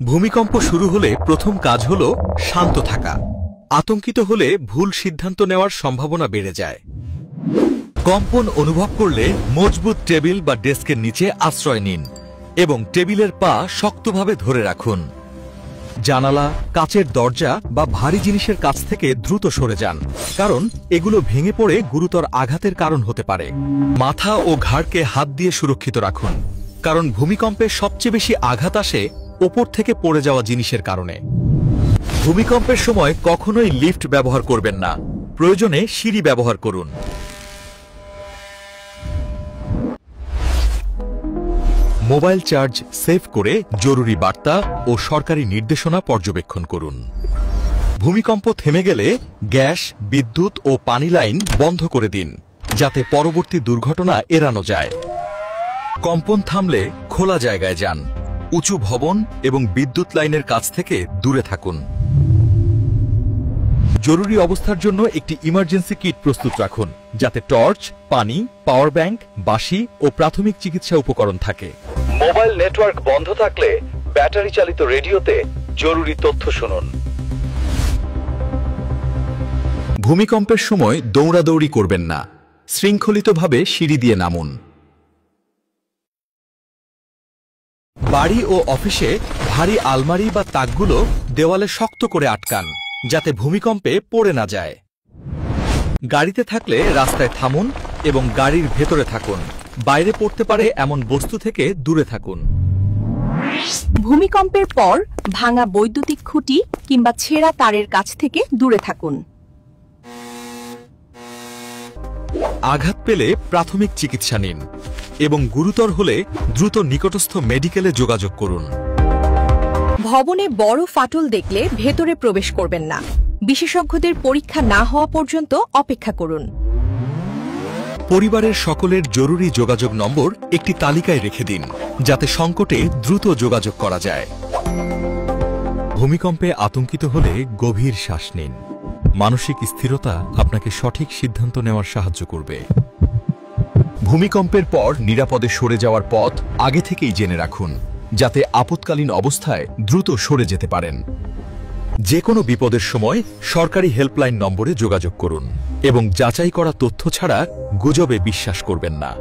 ভূমিকম্প শুরু হলে প্রথম কাজ হল শান্ত থাকা। আতঙ্কিত হলে ভুল সিদ্ধান্ত নেওয়ার সম্ভাবনা বেড়ে যায়। কম্পন অনুভব করলে মজবুত টেবিল বা ডেস্কের নিচে আশ্রয় নিন এবং টেবিলের পা শক্তভাবে ধরে রাখুন। জানালা, কাচের দরজা বা ভারী জিনিসের কাছ থেকে দ্রুত সরে যান, কারণ এগুলো ভেঙে পড়ে গুরুতর আঘাতের কারণ হতে পারে। মাথা ও ঘাড়কে হাত দিয়ে সুরক্ষিত রাখুন, কারণ ভূমিকম্পে সবচেয়ে বেশি আঘাত আসে ওপর থেকে পড়ে যাওয়া জিনিসের কারণে। ভূমিকম্পের সময় কখনোই লিফট ব্যবহার করবেন না, প্রয়োজনে সিঁড়ি ব্যবহার করুন। মোবাইল চার্জ সেভ করে জরুরি বার্তা ও সরকারি নির্দেশনা পর্যবেক্ষণ করুন। ভূমিকম্প থেমে গেলে গ্যাস, বিদ্যুৎ ও পানি লাইন বন্ধ করে দিন, যাতে পরবর্তী দুর্ঘটনা এড়ানো যায়। কম্পন থামলে খোলা জায়গায় যান, উঁচু ভবন এবং বিদ্যুৎ লাইনের কাছ থেকে দূরে থাকুন। জরুরি অবস্থার জন্য একটি ইমার্জেন্সি কিট প্রস্তুত রাখুন, যাতে টর্চ, পানি, পাওয়ার ব্যাংক, বাঁশি ও প্রাথমিক চিকিৎসা উপকরণ থাকে। মোবাইল নেটওয়ার্ক বন্ধ থাকলে ব্যাটারি চালিত রেডিওতে জরুরি তথ্য শুনুন। ভূমিকম্পের সময় দৌড়াদৌড়ি করবেন না, শৃঙ্খলিতভাবে সিঁড়ি দিয়ে নামুন। বাড়ি ও অফিসে ভারী আলমারি বা তাকগুলো দেওয়ালে শক্ত করে আটকান, যাতে ভূমিকম্পে পড়ে না যায়। গাড়িতে থাকলে রাস্তায় থামুন এবং গাড়ির ভেতরে থাকুন। বাইরে পড়তে পারে এমন বস্তু থেকে দূরে থাকুন। ভূমিকম্পের পর ভাঙা বৈদ্যুতিক খুঁটি কিংবা ছেঁড়া তারের কাছ থেকে দূরে থাকুন। আঘাত পেলে প্রাথমিক চিকিৎসা নিন এবং গুরুতর হলে দ্রুত নিকটস্থ মেডিকেলে যোগাযোগ করুন। ভবনে বড় ফাটল দেখলে ভেতরে প্রবেশ করবেন না। বিশেষজ্ঞদের পরীক্ষা না হওয়া পর্যন্ত অপেক্ষা করুন। পরিবারের সকলের জরুরি যোগাযোগ নম্বর একটি তালিকায় রেখে দিন, যাতে সংকটে দ্রুত যোগাযোগ করা যায়। ভূমিকম্পে আতঙ্কিত হলে গভীর শ্বাস নিন। মানসিক স্থিরতা আপনাকে সঠিক সিদ্ধান্ত নেওয়ার সাহায্য করবে। ভূমিকম্পের পর নিরাপদে সরে যাওয়ার পথ আগে থেকেই জেনে রাখুন, যাতে আপৎকালীন অবস্থায় দ্রুত সরে যেতে পারেন। যে কোনো বিপদের সময় সরকারি হেল্পলাইন নম্বরে যোগাযোগ করুন এবং যাচাই করা তথ্য ছাড়া গুজবে বিশ্বাস করবেন না।